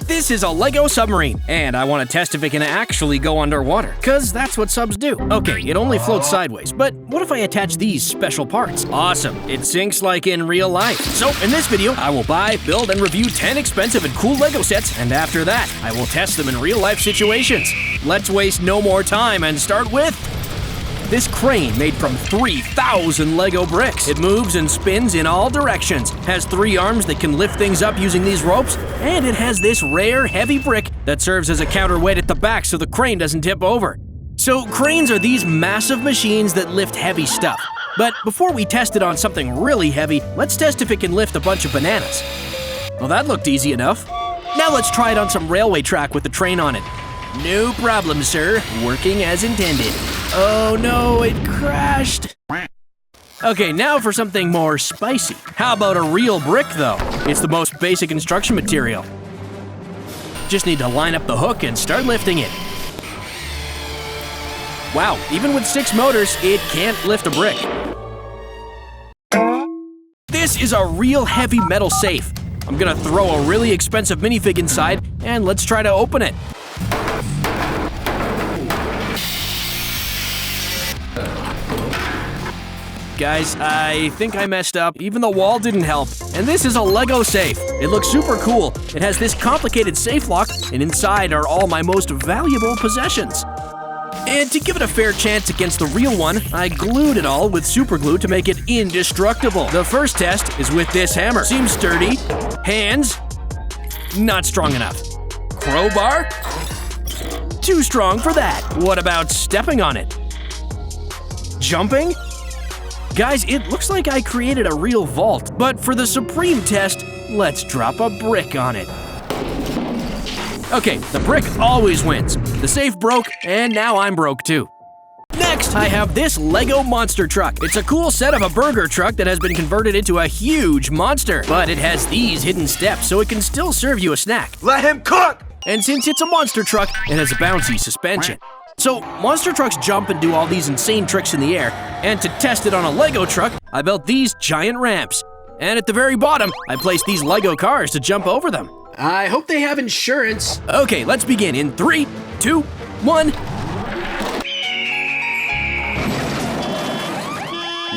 This is a Lego submarine, and I want to test if it can actually go underwater, cause that's what subs do. Okay, it only floats sideways, but what if I attach these special parts? Awesome, it sinks like in real life. So in this video, I will buy, build, and review 10 expensive and cool Lego sets, and after that, I will test them in real life situations. Let's waste no more time and start with this crane made from 3,000 Lego bricks. It moves and spins in all directions, has 3 arms that can lift things up using these ropes, and it has this rare heavy brick that serves as a counterweight at the back so the crane doesn't tip over. So cranes are these massive machines that lift heavy stuff. But before we test it on something really heavy, let's test if it can lift a bunch of bananas. Well, that looked easy enough. Now let's try it on some railway track with the train on it. No problem, sir. Working as intended. Oh no, it crashed. Okay, now for something more spicy. How about a real brick, though? It's the most basic construction material. Just need to line up the hook and start lifting it. Wow, even with 6 motors, it can't lift a brick. This is a real heavy metal safe. I'm gonna throw a really expensive minifig inside, and let's try to open it. Guys, I think I messed up. Even the wall didn't help. And this is a Lego safe. It looks super cool. It has this complicated safe lock, and inside are all my most valuable possessions. And to give it a fair chance against the real one, I glued it all with super glue to make it indestructible. The first test is with this hammer. Seems sturdy. Hands, not strong enough. Crowbar, too strong for that. What about stepping on it? Jumping? Guys, it looks like I created a real vault, but for the supreme test, let's drop a brick on it. Okay, the brick always wins. The safe broke, and now I'm broke too. Next, I have this Lego monster truck. It's a cool set of a burger truck that has been converted into a huge monster, but it has these hidden steps so it can still serve you a snack. Let him cook! And since it's a monster truck, it has a bouncy suspension. So, monster trucks jump and do all these insane tricks in the air, and to test it on a Lego truck, I built these giant ramps. And at the very bottom, I placed these Lego cars to jump over them. I hope they have insurance. Okay, let's begin in 3, 2, 1.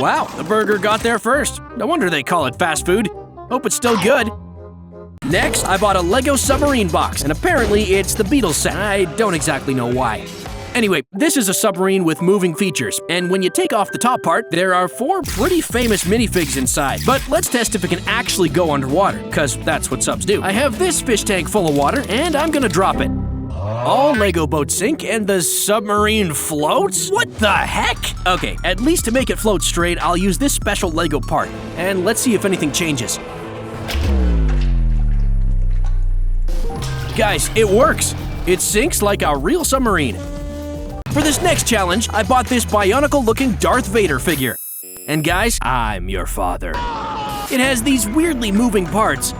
Wow, the burger got there first. No wonder they call it fast food. Hope it's still good. Next, I bought a Lego Submarine box, and apparently it's the Beatles set. I don't exactly know why. Anyway, this is a submarine with moving features, and when you take off the top part, there are 4 pretty famous minifigs inside. But let's test if it can actually go underwater, cause that's what subs do. I have this fish tank full of water, and I'm gonna drop it. All Lego boats sink, and the submarine floats? What the heck? Okay, at least to make it float straight, I'll use this special Lego part, and let's see if anything changes. Guys, it works! It sinks like a real submarine. For this next challenge, I bought this bionicle-looking Darth Vader figure. And guys, I'm your father. It has these weirdly moving parts,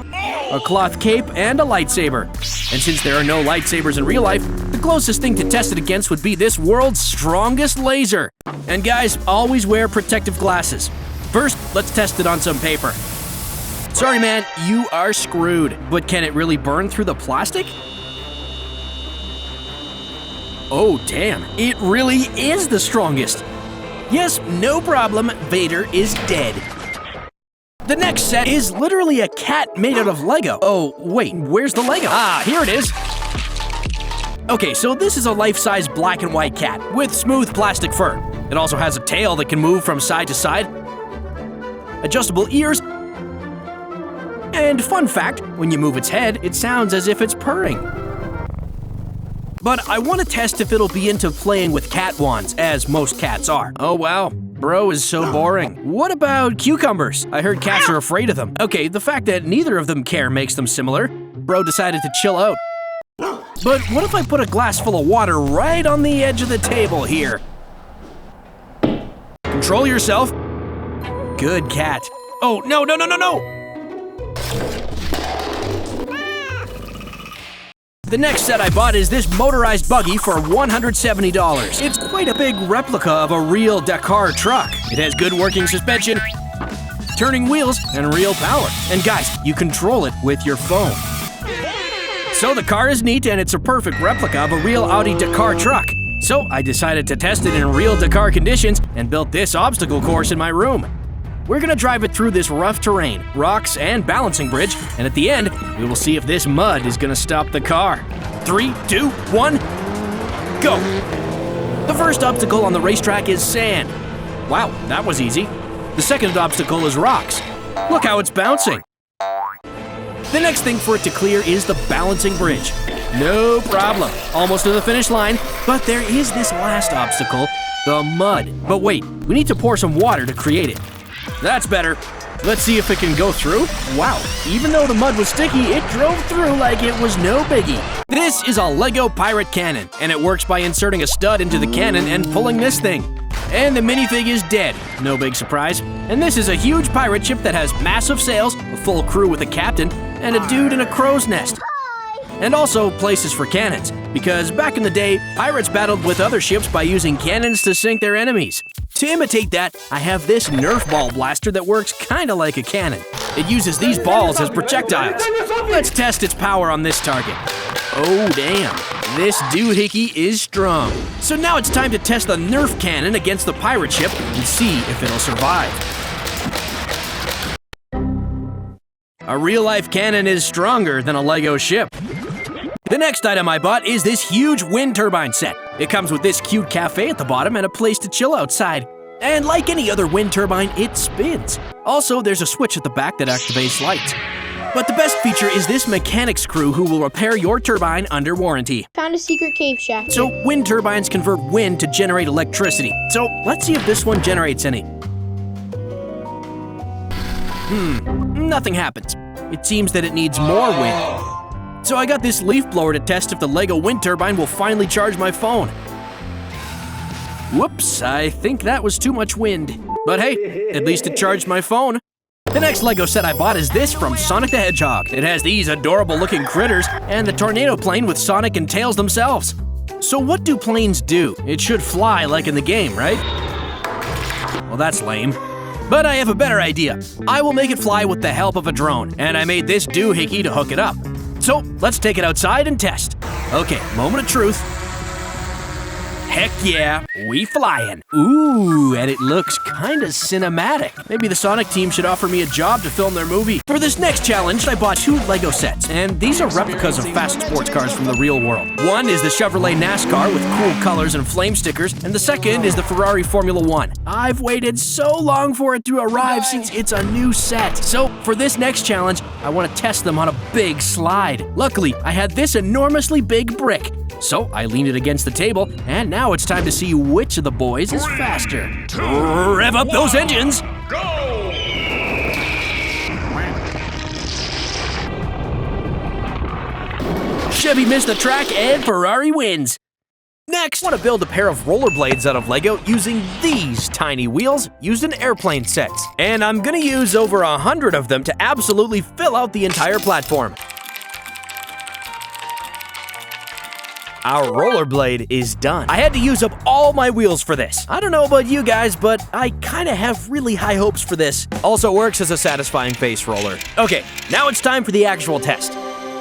a cloth cape, and a lightsaber. And since there are no lightsabers in real life, the closest thing to test it against would be this world's strongest laser. And guys, always wear protective glasses. First, let's test it on some paper. Sorry man, you are screwed. But can it really burn through the plastic? Oh damn, it really is the strongest. Yes, no problem, Vader is dead. The next set is literally a cat made out of Lego. Oh wait, where's the Lego? Ah, here it is. Okay, so this is a life-size black and white cat with smooth plastic fur. It also has a tail that can move from side to side, adjustable ears, and fun fact, when you move its head, it sounds as if it's purring. But I want to test if it'll be into playing with cat wands, as most cats are. Oh wow, bro is so boring. What about cucumbers? I heard cats are afraid of them. Okay, the fact that neither of them care makes them similar. Bro decided to chill out. But what if I put a glass full of water right on the edge of the table here? Control yourself. Good cat. Oh, no, no, no, no, no! The next set I bought is this motorized buggy for $170. It's quite a big replica of a real Dakar truck. It has good working suspension, turning wheels, and real power. And guys, you control it with your phone. So the car is neat and it's a perfect replica of a real Audi Dakar truck. So I decided to test it in real Dakar conditions and built this obstacle course in my room. We're gonna drive it through this rough terrain, rocks, and balancing bridge, and at the end, we will see if this mud is gonna stop the car. 3, 2, 1, go! The first obstacle on the racetrack is sand. Wow, that was easy. The second obstacle is rocks. Look how it's bouncing. The next thing for it to clear is the balancing bridge. No problem, almost to the finish line, but there is this last obstacle, the mud. But wait, we need to pour some water to create it. That's better. Let's see if it can go through. Wow, even though the mud was sticky, it drove through like it was no biggie. This is a Lego pirate cannon, and it works by inserting a stud into the cannon and pulling this thing. And the minifig is dead, no big surprise. And this is a huge pirate ship that has massive sails, a full crew with a captain, and a dude in a crow's nest. And also places for cannons, because back in the day, pirates battled with other ships by using cannons to sink their enemies. To imitate that, I have this Nerf ball blaster that works kinda like a cannon. It uses these balls as projectiles. Let's test its power on this target. Oh damn, this doohickey is strong. So now it's time to test the Nerf cannon against the pirate ship and see if it'll survive. A real-life cannon is stronger than a Lego ship. The next item I bought is this huge wind turbine set. It comes with this cute cafe at the bottom and a place to chill outside. And like any other wind turbine, it spins. Also, there's a switch at the back that activates lights. But the best feature is this mechanics crew who will repair your turbine under warranty. Found a secret cave shaft. So wind turbines convert wind to generate electricity. So let's see if this one generates any. Nothing happens. It seems that it needs more wind. So I got this leaf blower to test if the Lego wind turbine will finally charge my phone. Whoops, I think that was too much wind. But hey, at least it charged my phone. The next Lego set I bought is this from Sonic the Hedgehog. It has these adorable looking critters and the tornado plane with Sonic and Tails themselves. So what do planes do? It should fly like in the game, right? Well, that's lame. But I have a better idea. I will make it fly with the help of a drone, and I made this doohickey to hook it up. So let's take it outside and test. Okay, moment of truth. Heck yeah, we flying. Ooh, and it looks kinda cinematic. Maybe the Sonic team should offer me a job to film their movie. For this next challenge, I bought 2 Lego sets, and these are replicas of fast sports cars from the real world. One is the Chevrolet NASCAR with cool colors and flame stickers, and the second is the Ferrari Formula 1. I've waited so long for it to arrive since it's a new set. So for this next challenge, I want to test them on a big slide. Luckily, I had this enormously big brick. So I leaned it against the table, and now it's time to see which of the boys is faster. Rev up those engines! Go! Chevy missed the track and Ferrari wins. Next, I want to build a pair of rollerblades out of Lego using these tiny wheels used in airplane sets. And I'm gonna use over 100 of them to absolutely fill out the entire platform. Our rollerblade is done. I had to use up all my wheels for this. I don't know about you guys, but I kinda have really high hopes for this. Also works as a satisfying face roller. Okay, now it's time for the actual test.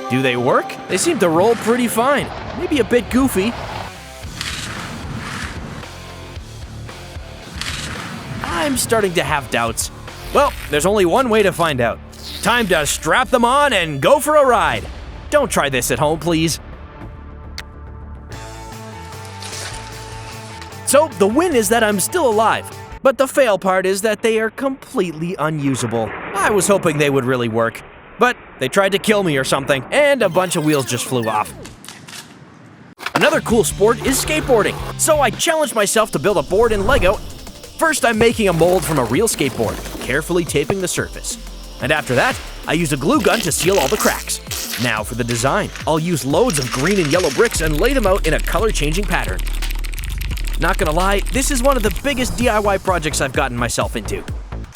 Do they work? They seem to roll pretty fine. Maybe a bit goofy. I'm starting to have doubts. Well, there's only one way to find out. Time to strap them on and go for a ride. Don't try this at home, please. So the win is that I'm still alive, but the fail part is that they are completely unusable. I was hoping they would really work, but they tried to kill me or something, and a bunch of wheels just flew off. Another cool sport is skateboarding, so I challenged myself to build a board in Lego. First, I'm making a mold from a real skateboard, carefully taping the surface. And after that, I used a glue gun to seal all the cracks. Now for the design, I'll use loads of green and yellow bricks and lay them out in a color-changing pattern. Not gonna lie, this is one of the biggest DIY projects I've gotten myself into.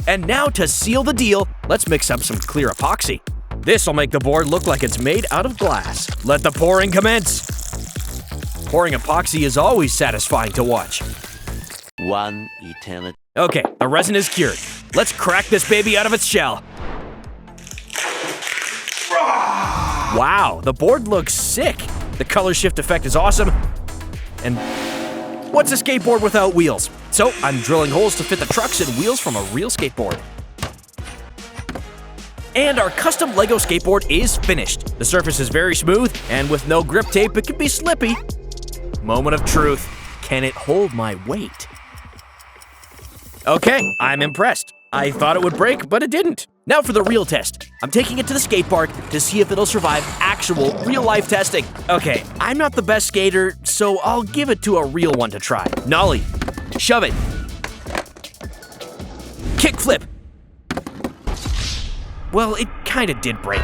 And now to seal the deal, let's mix up some clear epoxy. This'll make the board look like it's made out of glass. Let the pouring commence. Pouring epoxy is always satisfying to watch. One eternity. Okay, the resin is cured. Let's crack this baby out of its shell. Wow, the board looks sick. The color shift effect is awesome. And what's a skateboard without wheels? So I'm drilling holes to fit the trucks and wheels from a real skateboard. And our custom Lego skateboard is finished. The surface is very smooth, and with no grip tape, it can be slippy. Moment of truth. Can it hold my weight? Okay, I'm impressed. I thought it would break, but it didn't. Now for the real test. I'm taking it to the skate park to see if it'll survive actual real-life testing. Okay, I'm not the best skater, so I'll give it to a real one to try. Nollie, shove it. Kickflip. Well, it kinda did break.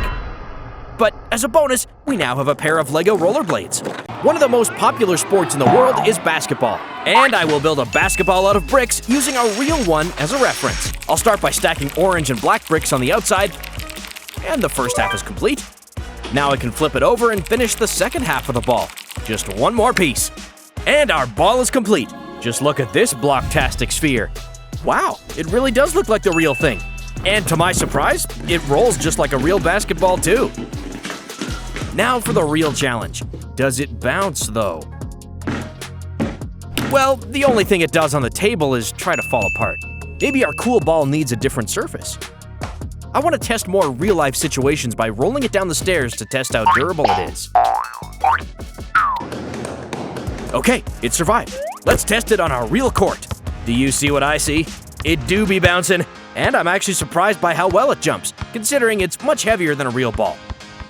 But as a bonus, we now have a pair of Lego rollerblades. One of the most popular sports in the world is basketball. And I will build a basketball out of bricks using a real one as a reference. I'll start by stacking orange and black bricks on the outside. And the first half is complete. Now I can flip it over and finish the second half of the ball. Just one more piece. And our ball is complete. Just look at this blocktastic sphere. Wow, it really does look like the real thing. And to my surprise, it rolls just like a real basketball too. Now for the real challenge. Does it bounce though? Well, the only thing it does on the table is try to fall apart. Maybe our cool ball needs a different surface. I want to test more real-life situations by rolling it down the stairs to test how durable it is. Okay, it survived. Let's test it on our real court. Do you see what I see? It do be bouncing, and I'm actually surprised by how well it jumps, considering it's much heavier than a real ball.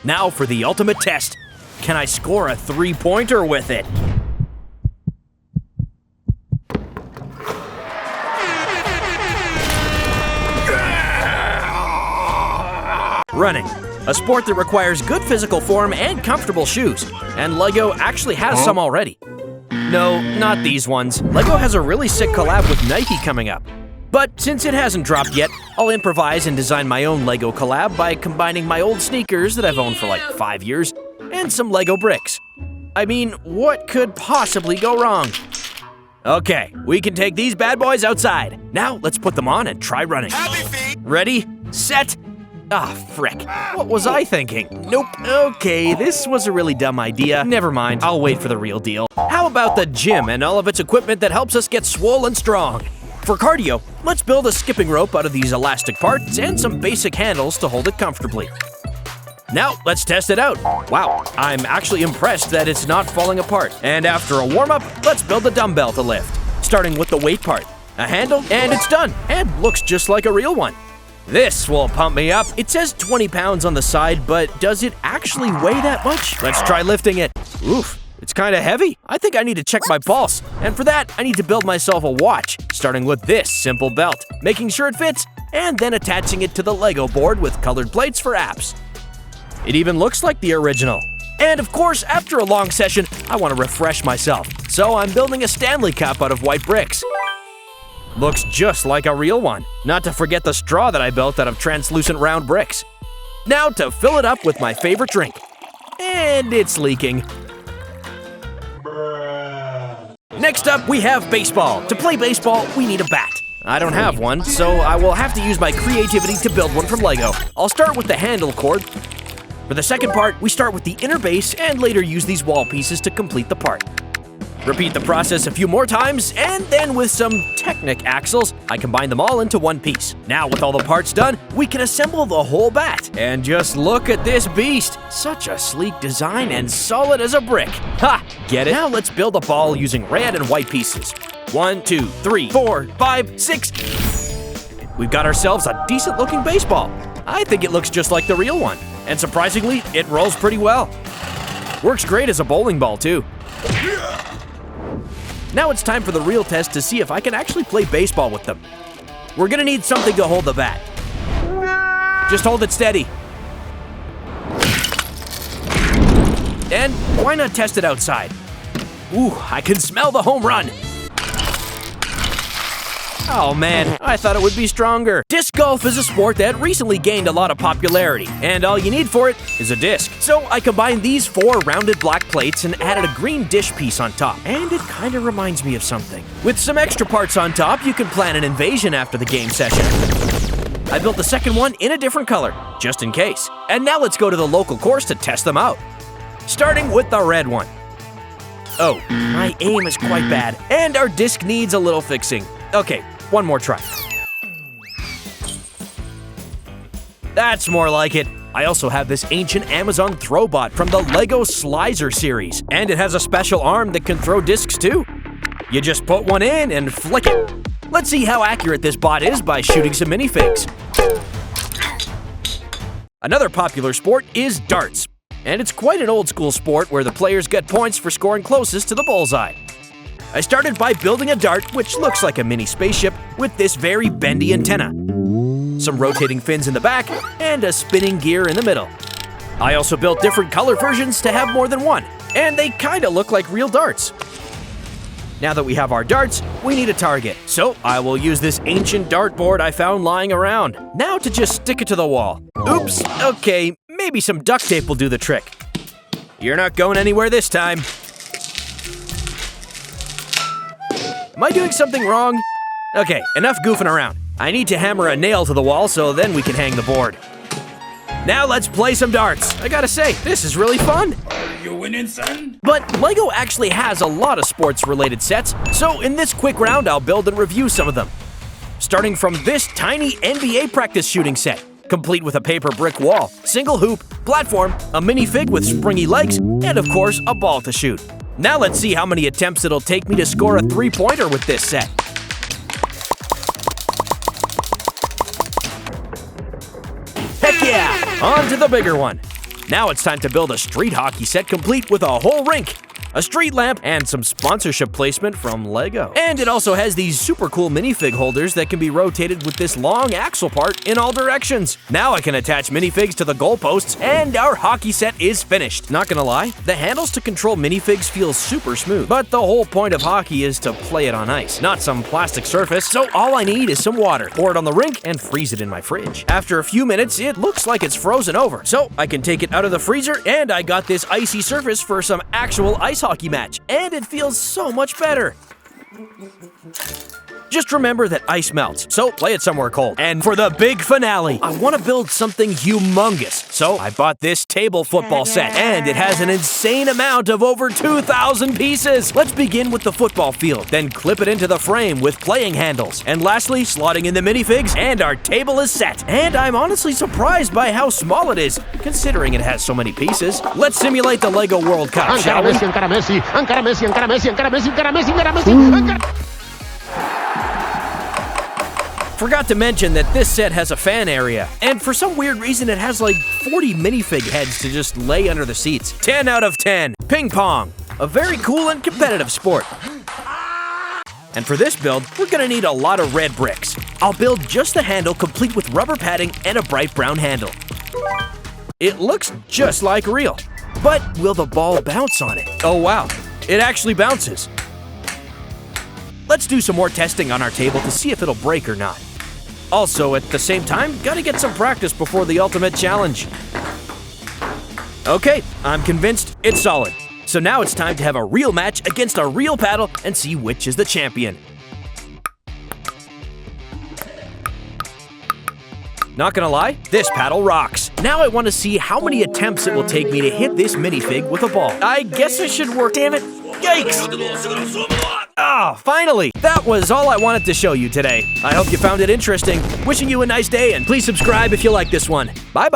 Now for the ultimate test. Can I score a three-pointer with it? Running, a sport that requires good physical form and comfortable shoes, and Lego actually has some already. No, not these ones. Lego has a really sick collab with Nike coming up. But since it hasn't dropped yet, I'll improvise and design my own Lego collab by combining my old sneakers that I've owned for like 5 years and some Lego bricks. I mean, what could possibly go wrong? Okay, we can take these bad boys outside. Now let's put them on and try running. Ready, set, ah, frick. What was I thinking? Nope. Okay, this was a really dumb idea. Never mind, I'll wait for the real deal. How about the gym and all of its equipment that helps us get swole and strong? For cardio, let's build a skipping rope out of these elastic parts and some basic handles to hold it comfortably. Now, let's test it out. Wow, I'm actually impressed that it's not falling apart. And after a warm-up, let's build a dumbbell to lift. Starting with the weight part. A handle, and it's done, and looks just like a real one. This will pump me up. It says 20 pounds on the side, but does it actually weigh that much? Let's try lifting it. Oof. It's kind of heavy. I think I need to check my pulse. And for that, I need to build myself a watch, starting with this simple belt, making sure it fits, and then attaching it to the Lego board with colored plates for apps. It even looks like the original. And of course, after a long session, I want to refresh myself. So I'm building a Stanley Cup out of white bricks. Looks just like a real one. Not to forget the straw that I built out of translucent round bricks. Now to fill it up with my favorite drink. And it's leaking. Next up, we have baseball. To play baseball, we need a bat. I don't have one, so I will have to use my creativity to build one from Lego. I'll start with the handle cord. For the second part, we start with the inner base and later use these wall pieces to complete the part. Repeat the process a few more times, and then with some Technic axles, I combine them all into one piece. Now with all the parts done, we can assemble the whole bat. And just look at this beast. Such a sleek design and solid as a brick. Ha! Get it? Now let's build a ball using red and white pieces. 1, 2, 3, 4, 5, 6. We've got ourselves a decent looking baseball. I think it looks just like the real one. And surprisingly, it rolls pretty well. Works great as a bowling ball too. Now it's time for the real test to see if I can actually play baseball with them. We're gonna need something to hold the bat. Just hold it steady. And why not test it outside? Ooh, I can smell the home run. Oh man, I thought it would be stronger. Disc golf is a sport that recently gained a lot of popularity, and all you need for it is a disc. So I combined these 4 rounded black plates and added a green dish piece on top, and it kinda reminds me of something. With some extra parts on top, you can plan an invasion after the game session. I built the second one in a different color, just in case. And now let's go to the local course to test them out. Starting with the red one. Oh, my aim is quite bad, and our disc needs a little fixing. Okay, one more try. That's more like it. I also have this ancient Amazon Throwbot from the Lego Slicer series, and it has a special arm that can throw discs too. You just put one in and flick it. Let's see how accurate this bot is by shooting some minifigs. Another popular sport is darts, and it's quite an old school sport where the players get points for scoring closest to the bullseye. I started by building a dart which looks like a mini spaceship with this very bendy antenna, some rotating fins in the back, and a spinning gear in the middle. I also built different color versions to have more than one, and they kinda look like real darts. Now that we have our darts, we need a target, so I will use this ancient dartboard I found lying around. Now to just stick it to the wall. Oops, okay, maybe some duct tape will do the trick. You're not going anywhere this time. Am I doing something wrong? Okay, enough goofing around. I need to hammer a nail to the wall so then we can hang the board. Now let's play some darts. I gotta say, this is really fun. Are you winning, son? But Lego actually has a lot of sports-related sets, so in this quick round I'll build and review some of them. Starting from this tiny NBA practice shooting set, complete with a paper brick wall, single hoop, platform, a minifig with springy legs, and of course a ball to shoot. Now let's see how many attempts it'll take me to score a three-pointer with this set. Heck yeah! On to the bigger one. Now it's time to build a street hockey set complete with a whole rink, a street lamp, and some sponsorship placement from Lego. And it also has these super cool minifig holders that can be rotated with this long axle part in all directions. Now I can attach minifigs to the goalposts, and our hockey set is finished. Not gonna lie, the handles to control minifigs feel super smooth, but the whole point of hockey is to play it on ice, not some plastic surface, so all I need is some water, pour it on the rink, and freeze it in my fridge. After a few minutes, it looks like it's frozen over, so I can take it out of the freezer, and I got this icy surface for some actual ice hockey match, and it feels so much better. Just remember that ice melts, so play it somewhere cold. And for the big finale, I want to build something humongous, so I bought this table football set, and it has an insane amount of over 2,000 pieces. Let's begin with the football field, then clip it into the frame with playing handles, and lastly, slotting in the minifigs, and our table is set. And I'm honestly surprised by how small it is, considering it has so many pieces. Let's simulate the Lego World Cup, shall we? Forgot to mention that this set has a fan area, and for some weird reason it has like 40 minifig heads to just lay under the seats. 10 out of 10. Ping pong, a very cool and competitive sport. And for this build, we're gonna need a lot of red bricks. I'll build just the handle complete with rubber padding and a bright brown handle. It looks just like real, but will the ball bounce on it? Oh wow, it actually bounces. Let's do some more testing on our table to see if it'll break or not. Also, at the same time, gotta get some practice before the ultimate challenge. Okay, I'm convinced it's solid. So now it's time to have a real match against a real paddle and see which is the champion. Not gonna lie, this paddle rocks. Now I want to see how many attempts it will take me to hit this minifig with a ball. I guess it should work, damn it. Yikes! Ah, finally! That was all I wanted to show you today. I hope you found it interesting. Wishing you a nice day, and please subscribe if you like this one. Bye-bye!